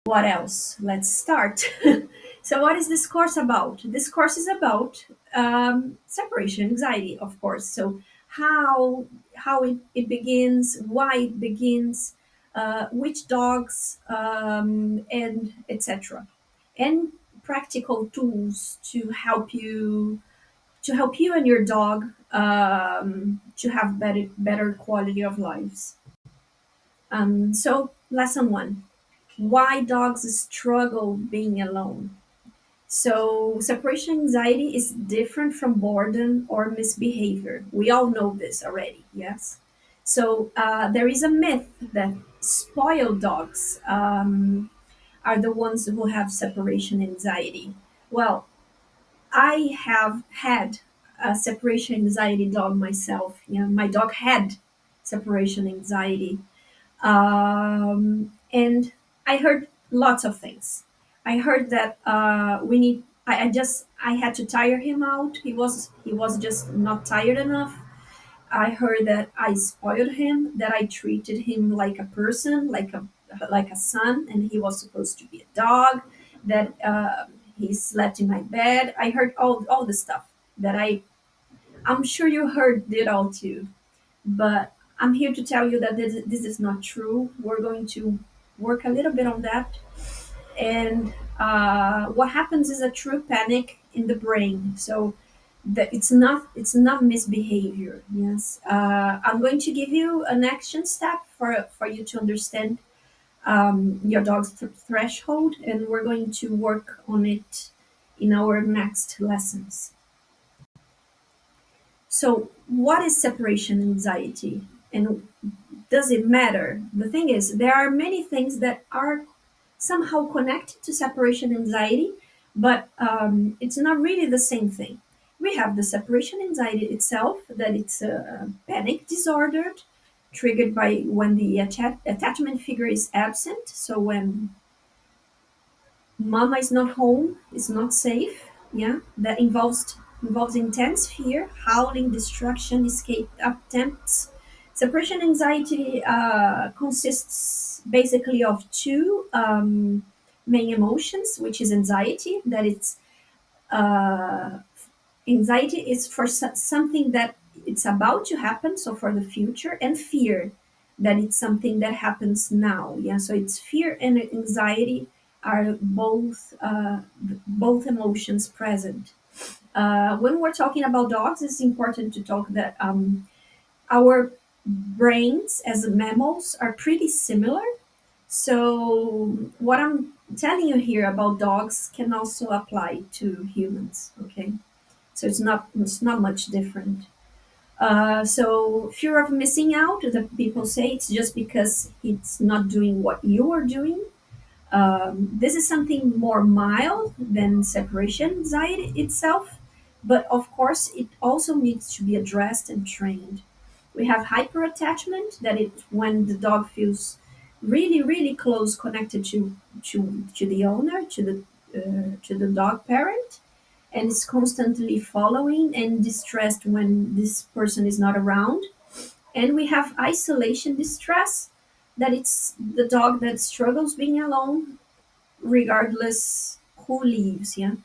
What else? Let's start. So, what is this course about? This course is about separation anxiety, of course. So, how it begins, why it begins, which dogs, and etc. And practical tools to help you and your dog to have better quality of lives. So, lesson one: why dogs struggle being alone. So, separation anxiety is different from boredom or misbehavior. We all know this already, yes? So, there is a myth that spoiled dogs are the ones who have separation anxiety. Well, I have had a separation anxiety dog myself. You know, my dog had separation anxiety, and I heard lots of things. I heard that we need. I had to tire him out. He was just not tired enough. I heard that I spoiled him. That I treated him like a person, like a son, and he was supposed to be a dog. That he slept in my bed. I heard all the stuff that I'm sure you heard it all too. But I'm here to tell you that this is not true. We're going to work a little bit on that. And what happens is a true panic in the brain. So that it's not misbehavior. Yes, I'm going to give you an action step for you to understand your dog's threshold, and we're going to work on it in our next lessons. So, what is separation anxiety? And does it matter? The thing is, there are many things that are somehow connected to separation anxiety, but it's not really the same thing. We have the separation anxiety itself, that it's a panic disorder triggered by when the attachment figure is absent. So when mama is not home, is not safe. Yeah, that involves intense fear, howling, destruction, escape attempts. Separation anxiety consists basically of two main emotions, which is anxiety. That it's uh, anxiety is for something that it's about to happen, so for the future, and fear that it's something that happens now. Yeah, so it's fear and anxiety are both emotions present. When we're talking about dogs, it's important to talk that our brains as mammals are pretty similar. So what I'm telling you here about dogs can also apply to humans. Okay, so it's not much different. So fear of missing out, the people say it's just because it's not doing what you are doing. This is something more mild than separation anxiety itself, but of course it also needs to be addressed and trained. We have hyperattachment, that it's when the dog feels really, really close, connected to the owner, to the dog parent, and is constantly following and distressed when this person is not around. And we have isolation distress, that it's the dog that struggles being alone regardless who leaves. Yeah,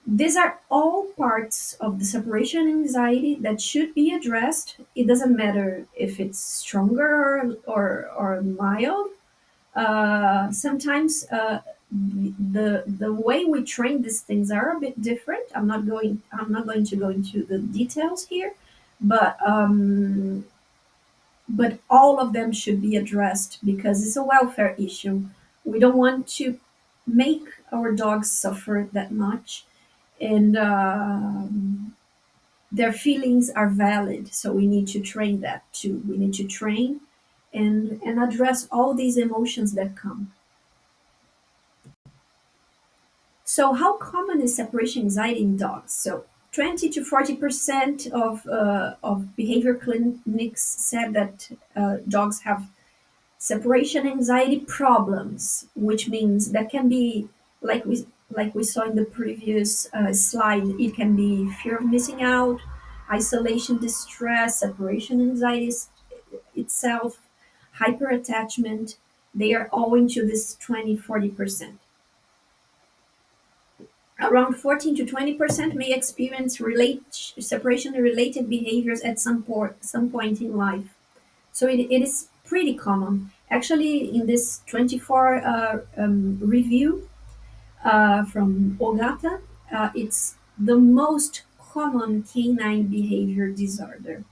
these are all parts of the separation anxiety that should be addressed. It doesn't matter if it's stronger or mild. Sometimes the way we train these things are a bit different. I'm not going to go into the details here, but all of them should be addressed because it's a welfare issue. We don't want to make our dogs suffer that much, and their feelings are valid. So we need to train that too. We need to train and address all these emotions that come. So, how common is separation anxiety in dogs? So, 20 to 40% of behavior clinics said that dogs have separation anxiety problems, which means that can be like we saw in the previous slide. It can be fear of missing out, isolation distress, separation anxiety itself, hyperattachment. They are owing to this 20-40%. Around 14 to 20% may experience separation related behaviors at some point in life. So it is pretty common. Actually, in this 24 review from Ogata, it's the most common canine behavior disorder.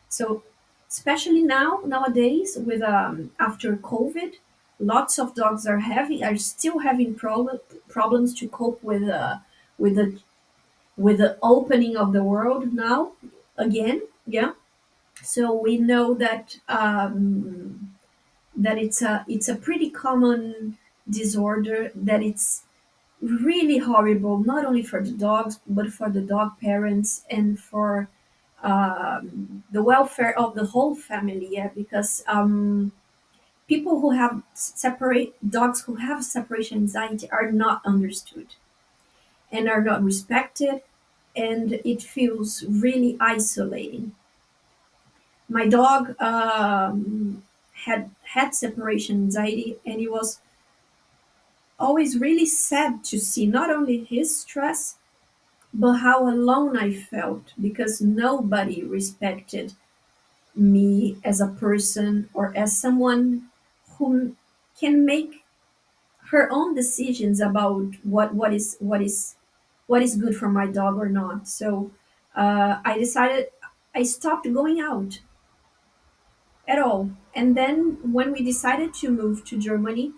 So, especially nowadays, with after COVID, lots of dogs are still having problems to cope with the with the opening of the world now again. Yeah. So we know that that it's a pretty common disorder, that it's really horrible, not only for the dogs but for the dog parents and for the welfare of the whole family. Yeah, because people who have separate dogs who have separation anxiety are not understood and are not respected, and it feels really isolating. My dog had separation anxiety, and it was always really sad to see not only his stress but how alone I felt, because nobody respected me as a person or as someone who can make her own decisions about what is good for my dog or not. So I decided I stopped going out at all. And then when we decided to move to Germany,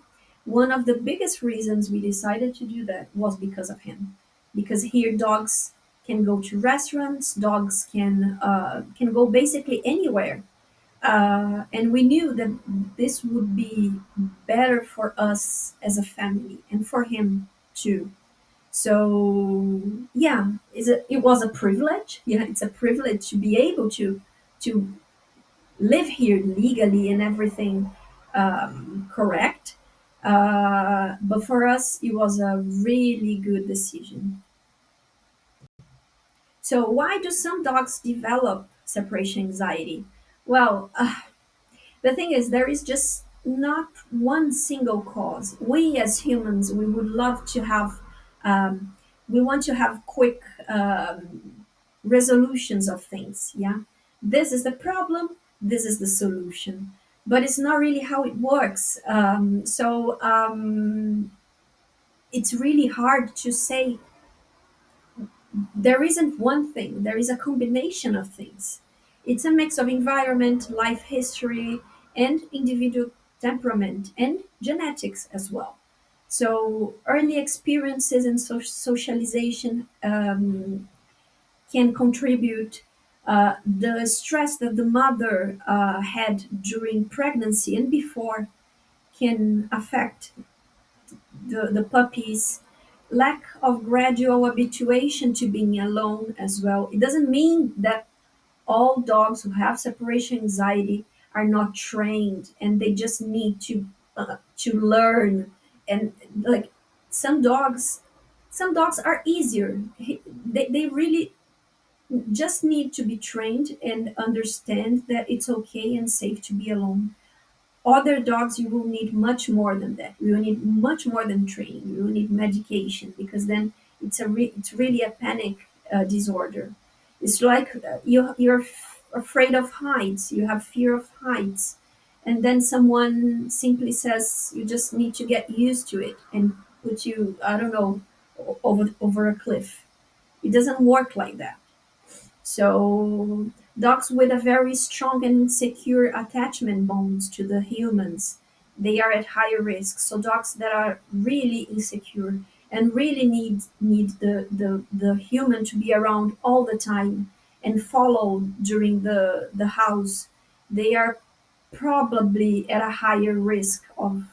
one of the biggest reasons we decided to do that was because of him. Because here dogs can go to restaurants, dogs can go basically anywhere, and we knew that this would be better for us as a family and for him too. So yeah, it was a privilege. Yeah, it's a privilege to be able to live here legally and everything correct. But for us, it was a really good decision. So why do some dogs develop separation anxiety? Well, the thing is, there is just not one single cause. We as humans, we would love to have, we want to have quick resolutions of things. Yeah, this is the problem, this is the solution. But it's not really how it works. It's really hard to say there isn't one thing, there is a combination of things. It's a mix of environment, life history, and individual temperament and genetics as well. So, early experiences and socialization can contribute. The stress that the mother had during pregnancy and before can affect the puppies. Lack of gradual habituation to being alone as well. It doesn't mean that all dogs who have separation anxiety are not trained and they just need to learn. And like some dogs some dogs are easier. They really just need to be trained and understand that it's okay and safe to be alone. Other dogs, you will need much more than that. You will need much more than training. You will need medication, because then it's really a panic disorder. It's like you're afraid of heights. You have fear of heights, and then someone simply says you just need to get used to it and put you, I don't know, over a cliff. It doesn't work like that. So dogs with a very strong and secure attachment bonds to the humans, they are at higher risk. So dogs that are really insecure and really need the human to be around all the time and follow during the house, they are probably at a higher risk of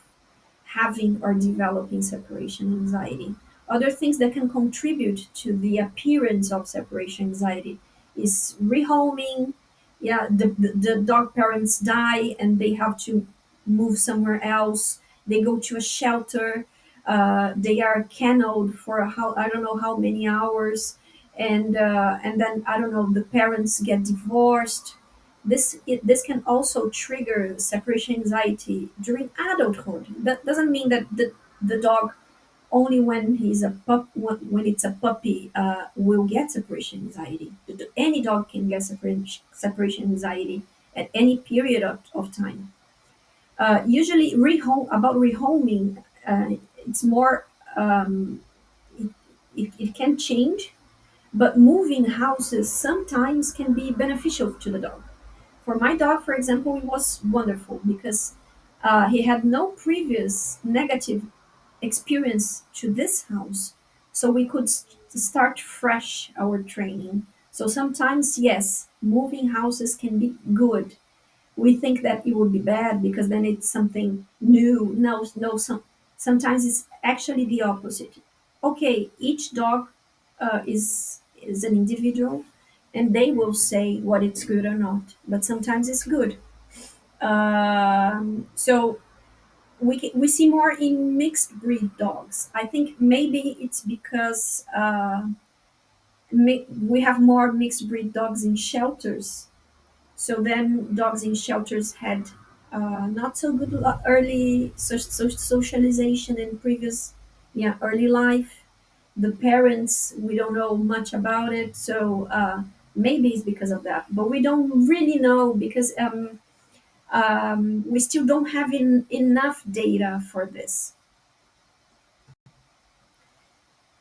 having or developing separation anxiety. Other things that can contribute to the appearance of separation anxiety is rehoming. Yeah, the dog parents die and they have to move somewhere else. They go to a shelter. They are kennelled for how I don't know how many hours, and then I don't know, the parents get divorced. this can also trigger separation anxiety during adulthood. That doesn't mean that the dog only when he's a when it's a puppy will get separation anxiety. Any dog can get separation anxiety at any period of time. Usually, rehoming, it's more, it, it can change, but moving houses sometimes can be beneficial to the dog. For my dog, for example, it was wonderful because he had no previous negative experience to this house, so we could start fresh our training. So sometimes, yes, moving houses can be good. We think that it would be bad because then it's something new. No, no, sometimes it's actually the opposite. Okay, each dog is an individual, and they will say what it's good or not. But sometimes it's good. So we see more in mixed breed dogs. I think maybe it's because we have more mixed breed dogs in shelters. So then dogs in shelters had not so good early socialization in previous, yeah, early life. The parents, we don't know much about it, so maybe it's because of that. But we don't really know because we still don't have enough data for this.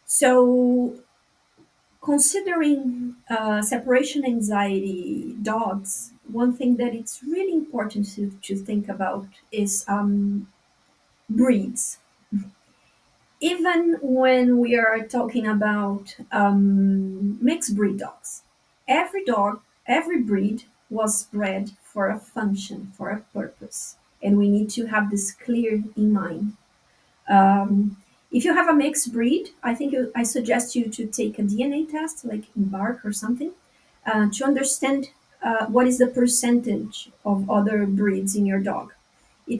So considering separation anxiety dogs, one thing that it's really important to think about is breeds. Even when we are talking about mixed breed dogs, every breed was bred for a function, for a purpose, and we need to have this clear in mind. Um, if you have a mixed breed, I suggest you to take a DNA test, like Embark or something, to understand what is the percentage of other breeds in your dog.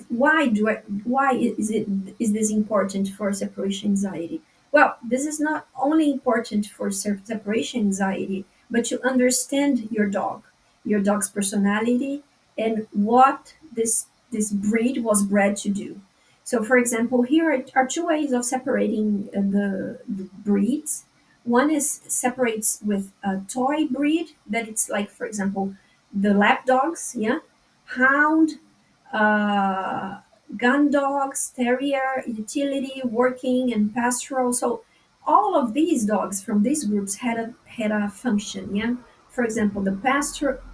Why is this important for separation anxiety? Well, this is not only important for separation anxiety, but to understand your dog's personality, and what this breed was bred to do. So, for example, here are two ways of separating the breeds. One is separates with a toy breed that it's like, for example, the lap dogs, yeah, hound, uh, gun dogs, terrier, utility, working, and pastoral. So all of these dogs from these groups had a function. Yeah, for example, the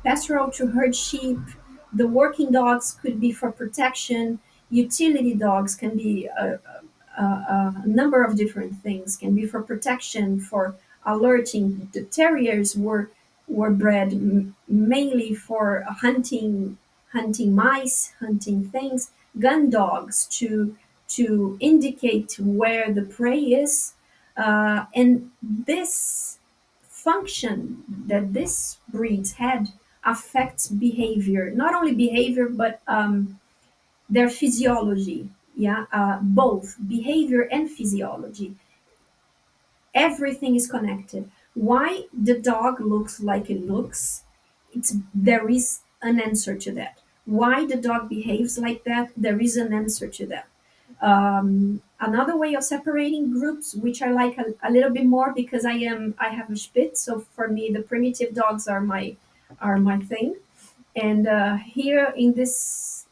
pastoral to herd sheep. The working dogs could be for protection. Utility dogs can be a number of different things. Can be for protection, for alerting. The terriers were bred mainly for hunting mice, hunting things. Gun dogs to indicate where the prey is, and this function that this breeds had affects behavior. Not only behavior, but their physiology. Yeah, both behavior and physiology. Everything is connected. Why the dog looks like it looks, it's there is an answer to that. Why the dog behaves like that, there is an answer to that. Another way of separating groups, which I like a little bit more because I have a Spitz, so for me the primitive dogs are my thing. And here in this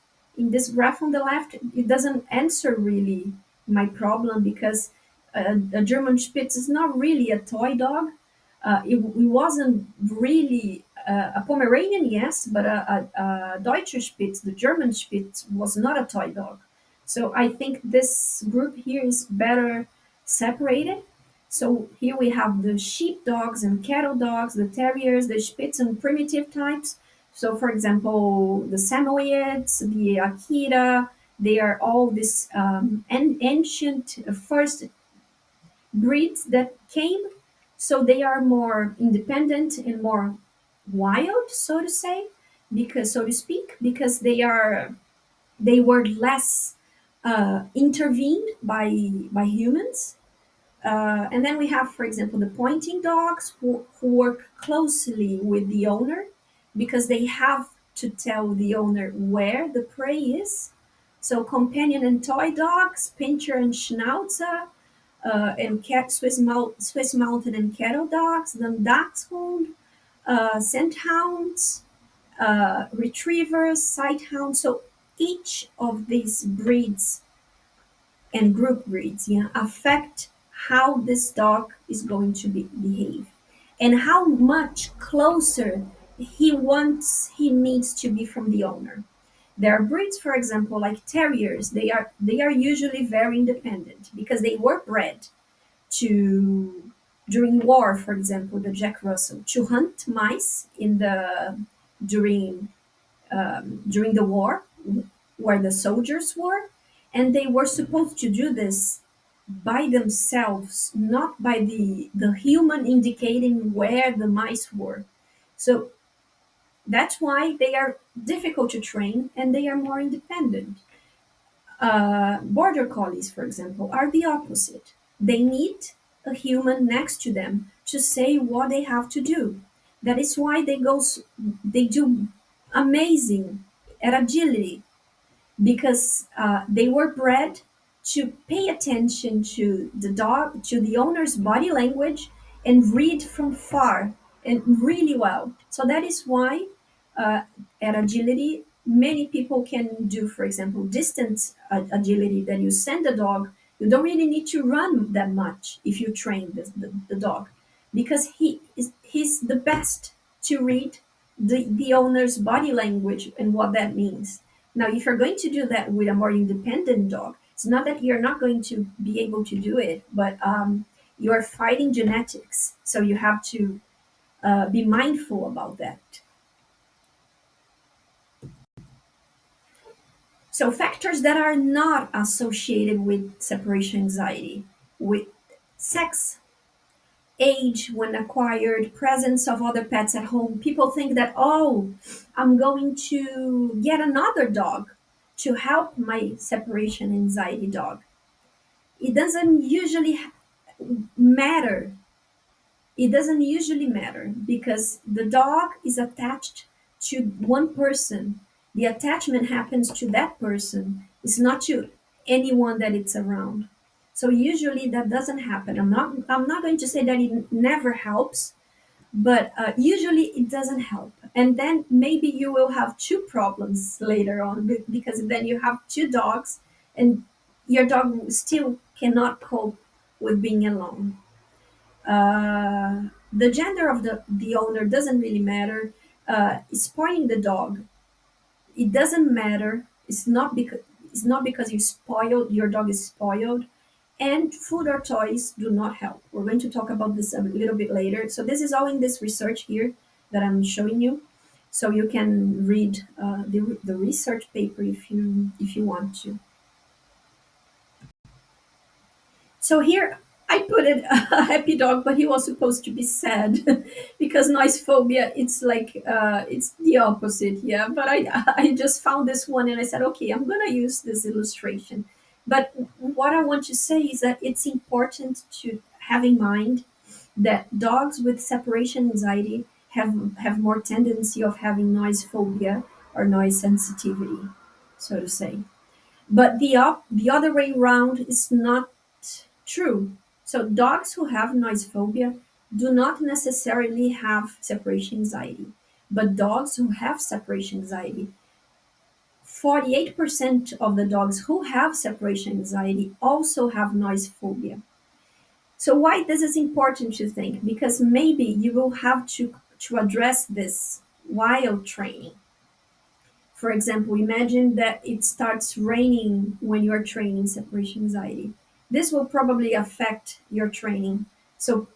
graph on the left, it doesn't answer really my problem because a German Spitz is not really a toy dog. It wasn't really a Pomeranian, yes, but a Deutsche Spitz, the German Spitz, was not a toy dog. So I think this group here is better separated. So here we have the sheep dogs and cattle dogs, the terriers, the Spitz and primitive types. So, for example, the Samoyeds, the Akita, they are all this ancient first breeds that came. So they are more independent and more wild, so to say, because so to speak, because they were less intervened by humans. And then we have, for example, the pointing dogs who work closely with the owner because they have to tell the owner where the prey is. So companion and toy dogs, pincher and schnauzer, and cat Swiss Mountain and cattle dogs, then dachshund, scent hounds, retrievers, sight hounds. So each of these breeds and group breeds, yeah, affect how this dog is going to behave and how much closer he needs to be from the owner. There are breeds, for example, like terriers. They are usually very independent because they were bred to during war, for example, the Jack Russell, to hunt mice in the during during the war where the soldiers were, and they were supposed to do this by themselves, not by the human indicating where the mice were. So that's why they are difficult to train and they are more independent. Border collies, for example, are the opposite. They need a human next to them to say what they have to do. That is why they do amazing at agility because they were bred to pay attention to the dog, to the owner's body language, and read from far and really well. So that is why uh, at agility, many people can do, for example, distance agility. That you send a dog, you don't really need to run that much if you train the dog, because he's the best to read the owner's body language and what that means. Now, if you're going to do that with a more independent dog, it's not that you're not going to be able to do it, but you're fighting genetics. So you have to be mindful about that. So factors that are not associated with separation anxiety, with sex, age when acquired, presence of other pets at home. People think that, oh, I'm going to get another dog to help my separation anxiety dog. It doesn't usually matter. It doesn't usually matter because the dog is attached to one person. The attachment happens to that person. It's not to anyone that it's around. So usually that doesn't happen. I'm not going to say that it never helps, but usually it doesn't help. And then maybe you will have two problems later on because then you have two dogs and your dog still cannot cope with being alone. The gender of the owner doesn't really matter. Spoiling the dog, it doesn't matter. It's not because you spoiled your dog is spoiled, and food or toys do not help. We're going to talk about this a little bit later. So this is all in this research here that I'm showing you. So you can read the research paper if you want to. So here I put it a happy dog, but he was supposed to be sad because noise phobia. It's like it's the opposite, yeah. But I just found this one and I said, okay, I'm gonna use this illustration. But what I want to say is that it's important to have in mind that dogs with separation anxiety have more tendency of having noise phobia or noise sensitivity, so to say. But the other way around is not true. So dogs who have noise phobia do not necessarily have separation anxiety. But dogs who have separation anxiety, 48% of the dogs who have separation anxiety also have noise phobia. So why this is important to think? Because maybe you will have to address this while training. For example, imagine that it starts raining when you're training separation anxiety. This will probably affect your training, so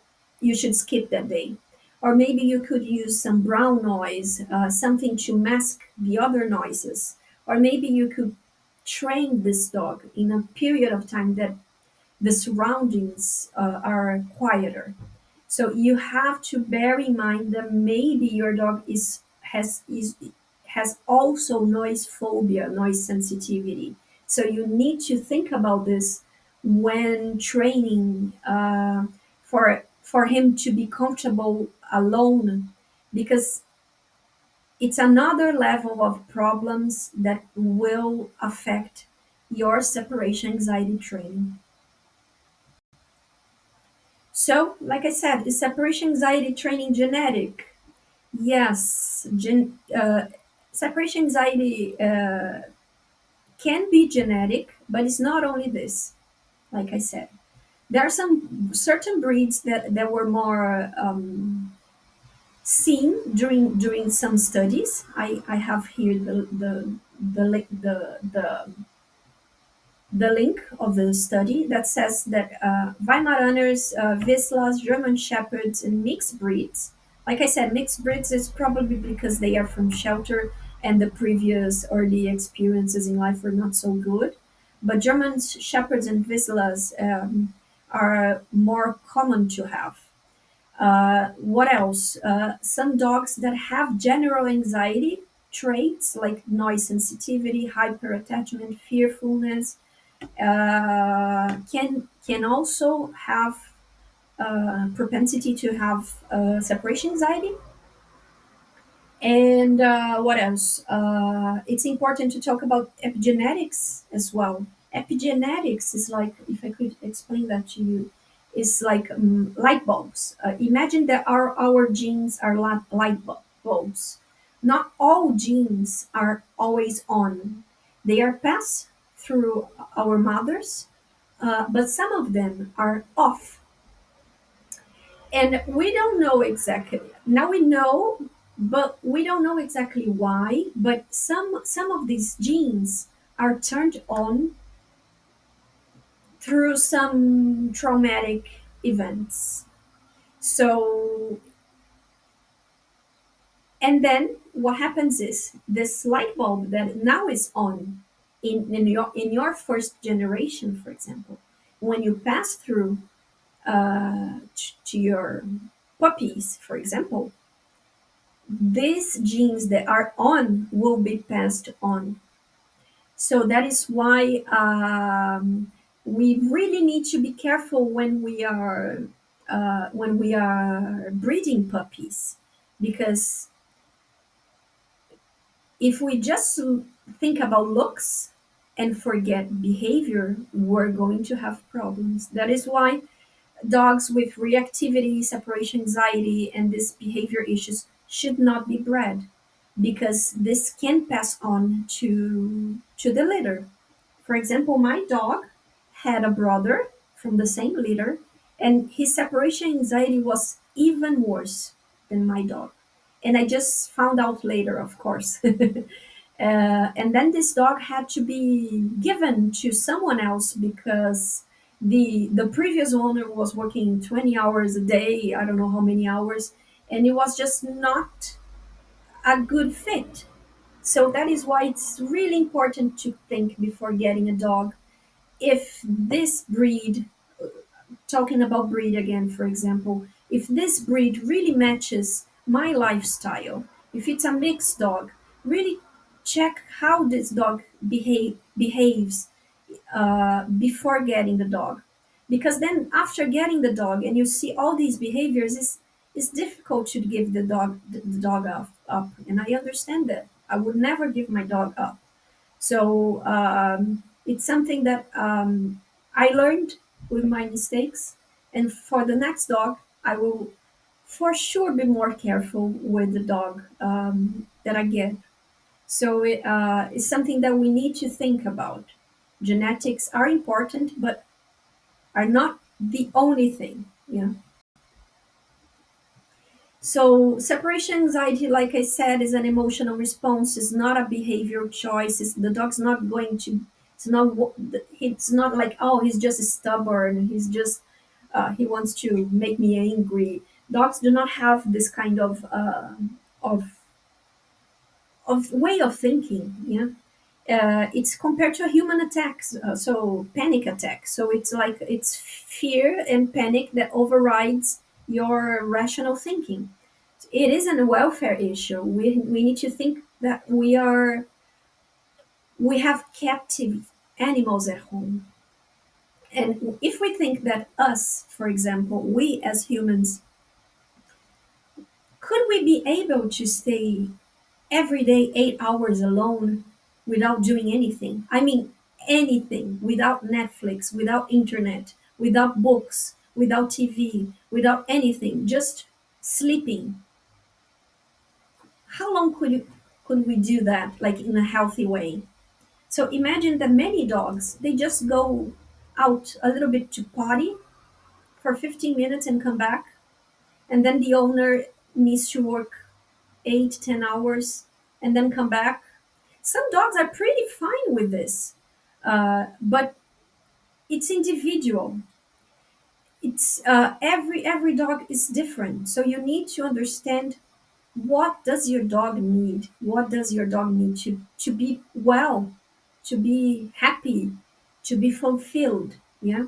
you should skip that day. Or maybe you could use some brown noise, something to mask the other noises. Or maybe you could train this dog in a period of time that the surroundings are quieter. So you have to bear in mind that maybe your dog has also noise phobia, noise sensitivity. So you need to think about this when training for him to be comfortable alone, because it's another level of problems that will affect your separation anxiety training. So, like I said, is separation anxiety training genetic? Yes, separation anxiety can be genetic, but it's not only this. Like I said, there are some certain breeds that were more seen during some studies. I have here the link of the study that says that Weimaraners, Vislas, German Shepherds, and mixed breeds. Like I said, mixed breeds is probably because they are from shelter and the previous early experiences in life were not so good. But German Shepherds and Vislas are more common to have. What else? Some dogs that have general anxiety traits like noise sensitivity, hyperattachment, fearfulness, can also have propensity to have separation anxiety. And what else? It's important to talk about epigenetics as well. Epigenetics is like, if I could explain that to you, is like light bulbs. Imagine that our genes are bulbs. Not all genes are always on. They are passed through our mothers, but some of them are off, and we don't know exactly. Now we know, but we don't know exactly why. But some of these genes are turned on through some traumatic events. So, and then what happens is this light bulb that now is on in your first generation, for example, when you pass through to your puppies, for example, these genes that are on will be passed on. So that is why we really need to be careful when we are breeding puppies, because if we just think about looks and forget behavior, we're going to have problems. That is why dogs with reactivity, separation anxiety, and these behavior issues should not be bred, because this can pass on to the litter. For example, my dog had a brother from the same litter, and his separation anxiety was even worse than my dog. And I just found out later, of course. And then this dog had to be given to someone else because the previous owner was working 20 hours a day, I don't know how many hours, and it was just not a good fit. So that is why it's really important to think before getting a dog. If this breed, talking about breed again, for example, if this breed really matches my lifestyle, if it's a mixed dog, really check how this dog behaves before getting the dog. Because then after getting the dog and you see all these behaviors, it's difficult to give the dog up. And I understand that. I would never give my dog up. So it's something that I learned with my mistakes. And for the next dog, I will for sure be more careful with the dog that I get. So it's something that we need to think about. Genetics are important, but are not the only thing. Yeah. So separation anxiety, like I said, is an emotional response. It's not a behavioral choice. The dog's not going to. It's not. It's not like, oh, he's just stubborn. He's just. He wants to make me angry. Dogs do not have this kind of way of thinking. Yeah. It's compared to a human attacks, so panic attack. So it's like it's fear and panic that overrides your rational thinking. It isn't a welfare issue. We need to think that we have captive animals at home, and if we think that us, for example, we as humans, could we be able to stay every day 8 hours alone without doing anything. I mean, anything, without Netflix, without internet, without books, without TV, without anything, just sleeping. How long could we do that, like in a healthy way? So imagine that many dogs, they just go out a little bit to potty for 15 minutes and come back. And then the owner needs to work 8, 10 hours and then come back. Some dogs are pretty fine with this, but it's individual. It's every dog is different, so you need to understand what does your dog need. What does your dog need to be well, to be happy, to be fulfilled? Yeah.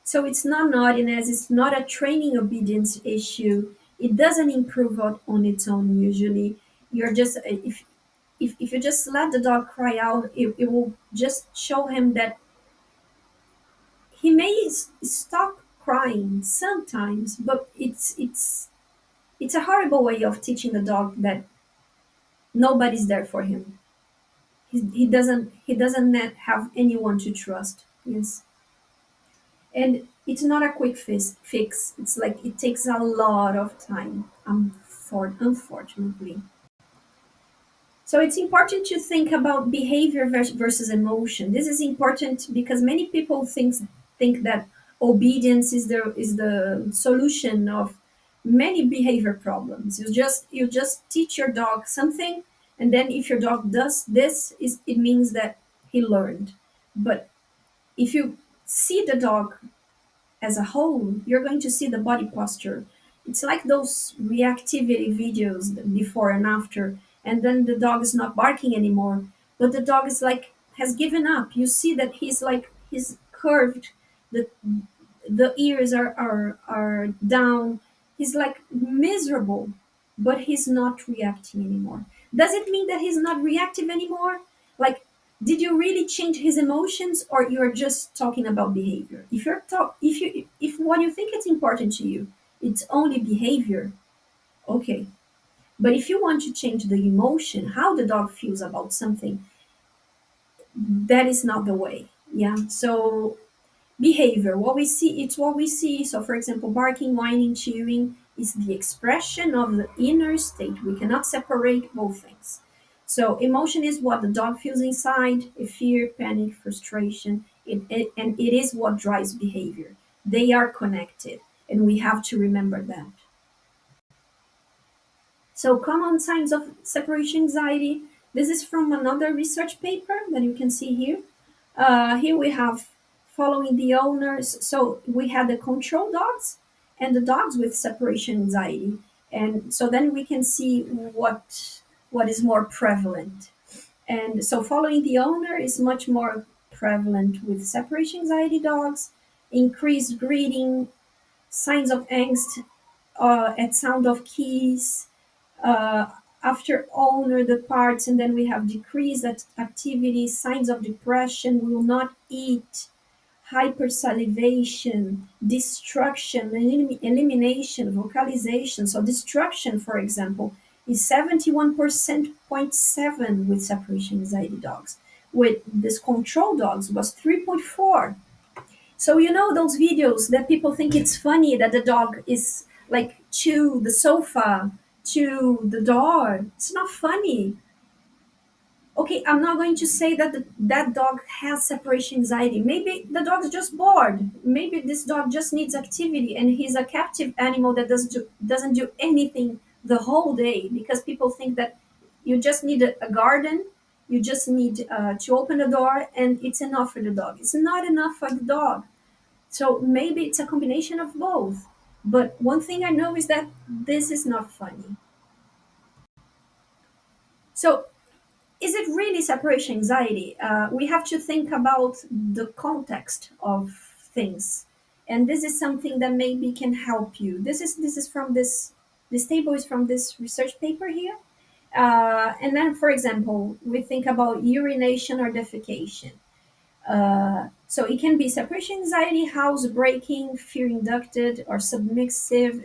So it's not naughtiness. It's not a training obedience issue. It doesn't improve on its own usually. You're just if you just let the dog cry out, it will just show him that he may stop crying sometimes, but it's a horrible way of teaching the dog that nobody's there for him. He doesn't have anyone to trust. Yes, and it's not a quick fix. It's like it takes a lot of time. Unfortunately. So it's important to think about behavior versus emotion. This is important because many people think that obedience is the solution of many behavior problems. You just teach your dog something, and then if your dog does this, it means that he learned. But if you see the dog as a whole, you're going to see the body posture. It's like those reactivity videos, the before and after, and then the dog is not barking anymore, but the dog is like has given up. You see that he's curved, the the ears are down. He's like miserable, but he's not reacting anymore. Does it mean that he's not reactive anymore? Like, did you really change his emotions, or you're just talking about behavior? If what you think is important to you, it's only behavior, okay. But if you want to change the emotion, how the dog feels about something, that is not the way. Yeah. So behavior, what we see. So for example, barking, whining, chewing is the expression of the inner state. We cannot separate both things. So emotion is what the dog feels inside, a fear, panic, frustration, and it is what drives behavior. They are connected, and we have to remember that. So common signs of separation anxiety. This is from another research paper that you can see here. Here we have following the owners. So we had the control dogs and the dogs with separation anxiety. And so then we can see what is more prevalent. And so following the owner is much more prevalent with separation anxiety dogs, increased greeting, signs of angst at sound of keys, uh, after owner departs, and then we have decreased activity, signs of depression, will not eat, hypersalivation, destruction, elimination, vocalization. So destruction, for example, is 71% point seven with separation anxiety dogs. With this control dogs was 3.4. So you know those videos that people think it's funny that the dog is like to the sofa, to the door. It's not funny. Okay, I'm not going to say that that dog has separation anxiety. Maybe the dog's just bored. Maybe this dog just needs activity and he's a captive animal that doesn't do anything the whole day, because people think that you just need a garden, you just need to open the door and it's enough for the dog. It's not enough for the dog. So maybe it's a combination of both. But one thing I know is that this is not funny. So is it really separation anxiety? We have to think about the context of things, and this is something that maybe can help you. This is from this table is from this research paper here. And then, for example, we think about urination or defecation. So it can be separation anxiety, housebreaking, fear inducted, or submissive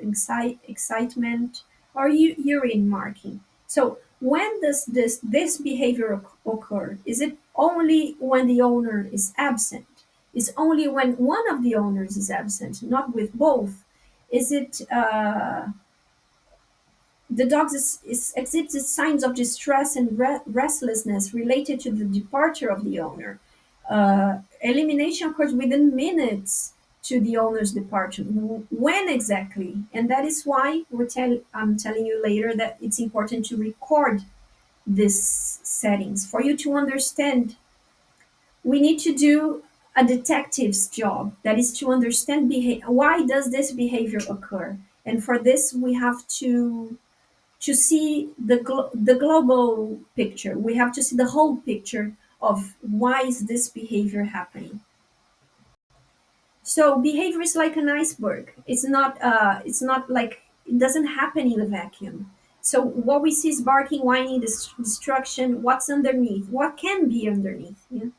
excitement, or urine marking. So When does this behavior occur? Is it only when the owner is absent? Is only when one of the owners is absent, not with both? Is it the dog exhibits signs of distress and restlessness related to the departure of the owner. Elimination occurs within minutes to the owner's departure. When exactly? And that is why I'm telling you later that it's important to record these settings for you to understand. We need to do a detective's job, that is to understand why does this behavior occur. And for this we have to see the global picture. We have to see the whole picture of why is this behavior happening. So behavior is like an iceberg. It's not like it doesn't happen in a vacuum. So what we see is barking, whining, destruction. What's underneath? What can be underneath? Yeah?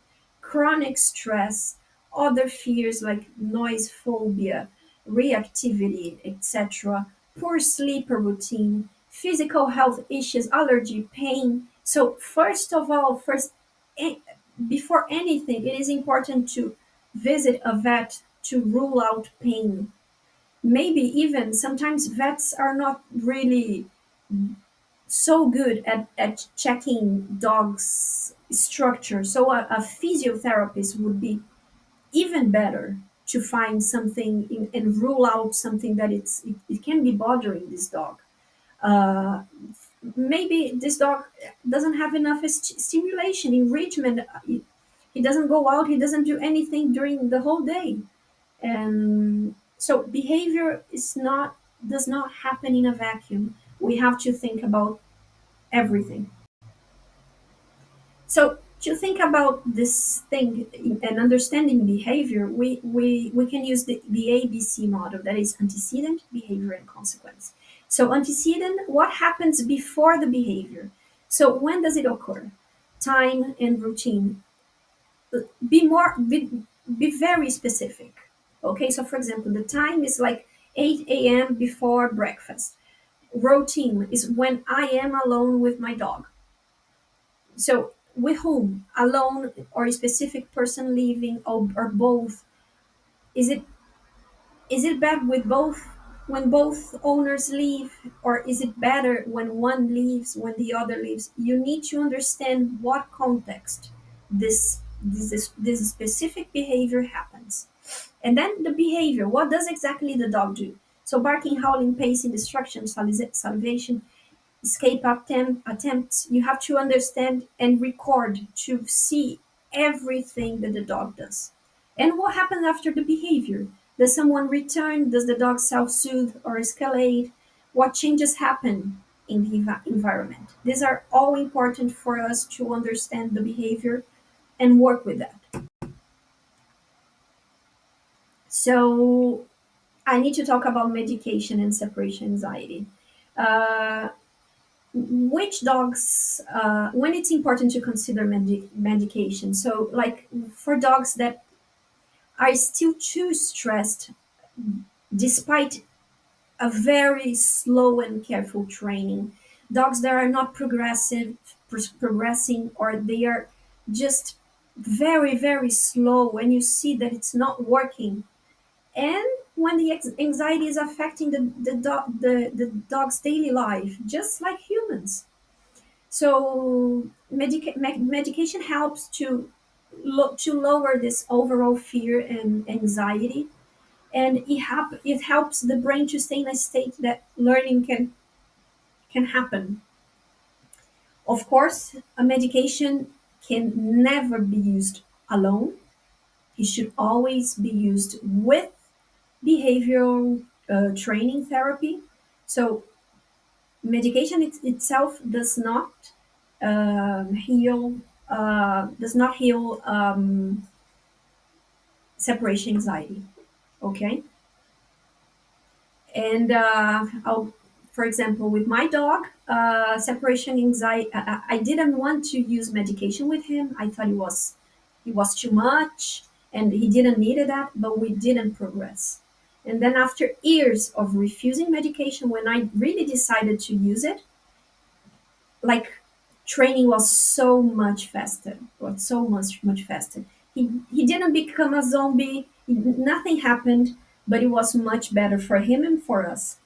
Chronic stress, other fears like noise phobia, reactivity, etc. Poor sleep routine, physical health issues, allergy, pain. So first of all, eh, before anything, it is important to visit a vet to rule out pain. Maybe even sometimes vets are not really so good at checking dogs' structure. So a physiotherapist would be even better to find something and rule out something that it can be bothering this dog. Uh, Maybe this dog doesn't have enough stimulation, enrichment. He doesn't go out, he doesn't do anything during the whole day. And so behavior is not does not happen in a vacuum. We have to think about everything. So to think about this thing and understanding behavior, we can use the ABC model, that is antecedent, behavior, and consequence. So antecedent, what happens before the behavior? So when does it occur? Time and routine. Be more be very specific. Okay, so for example, the time is like 8 a.m. before breakfast. Routine is when I am alone with my dog. So with whom? Alone or a specific person leaving, or both? Is it bad with both, when both owners leave, or is it better when one leaves, when the other leaves? You need to understand what context this specific behavior happens. And then the behavior, what does exactly the dog do? So barking, howling, pacing, destruction, salivation, escape attempts, you have to understand and record to see everything that the dog does. And what happens after the behavior? Does someone return? Does the dog self-soothe or escalate? What changes happen in the environment? These are all important for us to understand the behavior and work with that. So I need to talk about medication and separation anxiety. Uh, which dogs, when it's important to consider medication? So, like for dogs that are still too stressed despite a very slow and careful training, dogs that are not progressing, or they are just very, very slow, and you see that it's not working. And when the anxiety is affecting the dog's daily life, just like humans. So medication helps to to lower this overall fear and anxiety, and it helps the brain to stay in a state that learning can happen. Of course, a medication can never be used alone. It should always be used with behavioral training therapy. So medication itself heal does not heal separation anxiety. Okay, and for example, with my dog, separation anxiety, I didn't want to use medication with him. I thought it was too much, and he didn't need that, but we didn't progress. And then after years of refusing medication, when I really decided to use it, like training was so much faster, was so much faster. He didn't become a zombie. Nothing happened, but it was much better for him and for us.